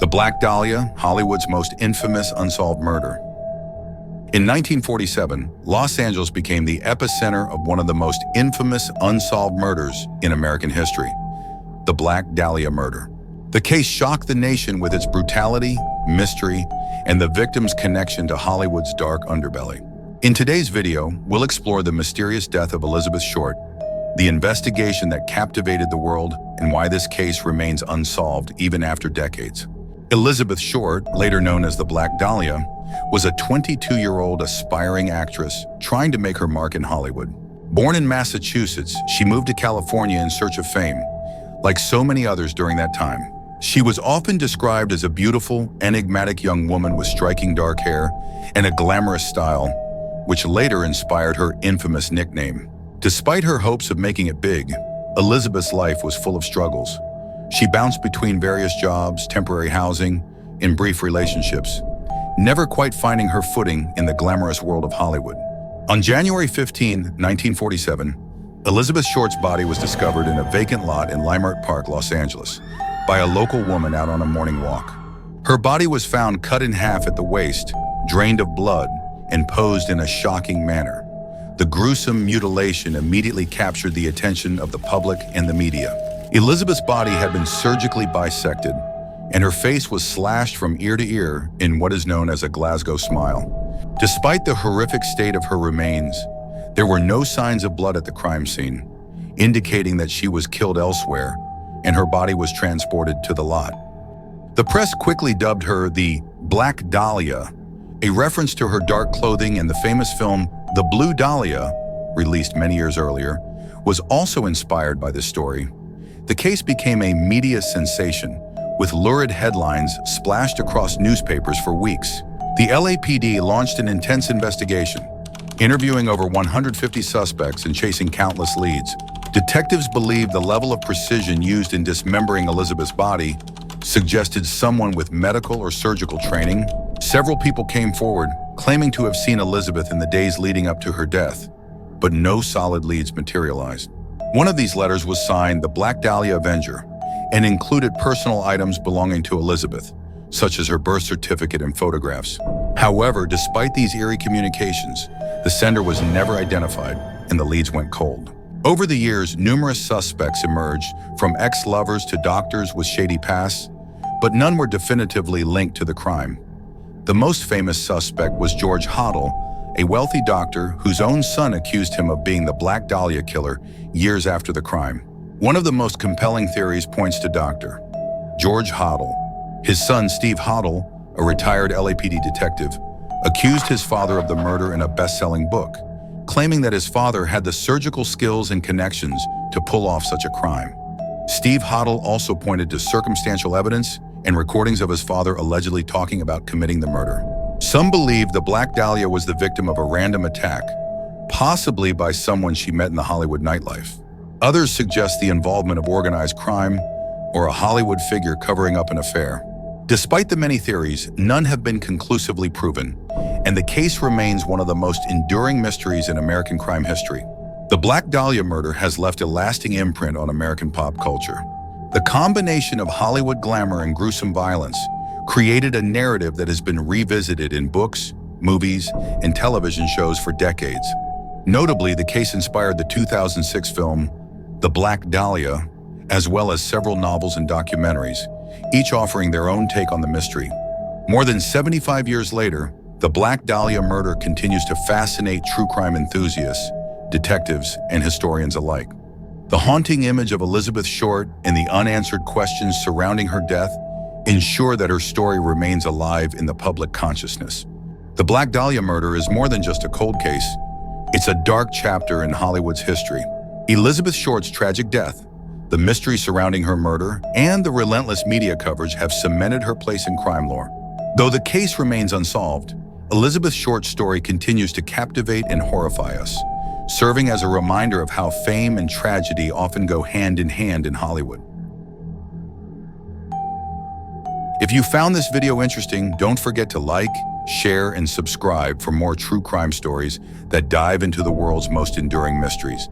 The Black Dahlia, Hollywood's most infamous unsolved murder. In 1947, Los Angeles became the epicenter of one of the most infamous unsolved murders in American history, the Black Dahlia murder. The case shocked the nation with its brutality, mystery, and the victim's connection to Hollywood's dark underbelly. In today's video, we'll explore the mysterious death of Elizabeth Short, the investigation that captivated the world, and why this case remains unsolved even after decades. Elizabeth Short, later known as the Black Dahlia, was a 22-year-old aspiring actress trying to make her mark in Hollywood. Born in Massachusetts, she moved to California in search of fame. Like so many others during that time, she was often described as a beautiful, enigmatic young woman with striking dark hair and a glamorous style, which later inspired her infamous nickname. Despite her hopes of making it big, Elizabeth's life was full of struggles. She bounced between various jobs, temporary housing, and brief relationships, never quite finding her footing in the glamorous world of Hollywood. On January 15, 1947, Elizabeth Short's body was discovered in a vacant lot in Leimert Park, Los Angeles, by a local woman out on a morning walk. Her body was found cut in half at the waist, drained of blood, and posed in a shocking manner. The gruesome mutilation immediately captured the attention of the public and the media. Elizabeth's body had been surgically bisected, and her face was slashed from ear to ear in what is known as a Glasgow smile. Despite the horrific state of her remains, there were no signs of blood at the crime scene, indicating that she was killed elsewhere, and her body was transported to the lot. The press quickly dubbed her the Black Dahlia, a reference to her dark clothing, and the famous film The Blue Dahlia, released many years earlier, was also inspired by this story. The case became a media sensation, with lurid headlines splashed across newspapers for weeks. The LAPD launched an intense investigation, interviewing over 150 suspects and chasing countless leads. Detectives believed the level of precision used in dismembering Elizabeth's body suggested someone with medical or surgical training. Several people came forward, claiming to have seen Elizabeth in the days leading up to her death, but no solid leads materialized. One of these letters was signed the Black Dahlia Avenger and included personal items belonging to Elizabeth, such as her birth certificate and photographs. However, despite these eerie communications, the sender was never identified and the leads went cold. Over the years, numerous suspects emerged, from ex-lovers to doctors with shady pasts, but none were definitively linked to the crime. The most famous suspect was George Hoddle, a wealthy doctor whose own son accused him of being the Black Dahlia killer years after the crime. One of the most compelling theories points to Dr. George Hoddle. His son, Steve Hoddle, a retired LAPD detective, accused his father of the murder in a best-selling book, claiming that his father had the surgical skills and connections to pull off such a crime. Steve Hoddle also pointed to circumstantial evidence and recordings of his father allegedly talking about committing the murder. Some believe the Black Dahlia was the victim of a random attack, possibly by someone she met in the Hollywood nightlife. Others suggest the involvement of organized crime or a Hollywood figure covering up an affair. Despite the many theories, none have been conclusively proven, and the case remains one of the most enduring mysteries in American crime history. The Black Dahlia murder has left a lasting imprint on American pop culture. The combination of Hollywood glamour and gruesome violence created a narrative that has been revisited in books, movies, and television shows for decades. Notably, the case inspired the 2006 film The Black Dahlia, as well as several novels and documentaries, each offering their own take on the mystery. More than 75 years later, the Black Dahlia murder continues to fascinate true crime enthusiasts, detectives, and historians alike. The haunting image of Elizabeth Short and the unanswered questions surrounding her death ensure that her story remains alive in the public consciousness. The Black Dahlia murder is more than just a cold case. It's a dark chapter in Hollywood's history. Elizabeth Short's tragic death, the mystery surrounding her murder, and the relentless media coverage have cemented her place in crime lore. Though the case remains unsolved, Elizabeth Short's story continues to captivate and horrify us, serving as a reminder of how fame and tragedy often go hand in hand in Hollywood. If you found this video interesting, don't forget to like, share, and subscribe for more true crime stories that dive into the world's most enduring mysteries.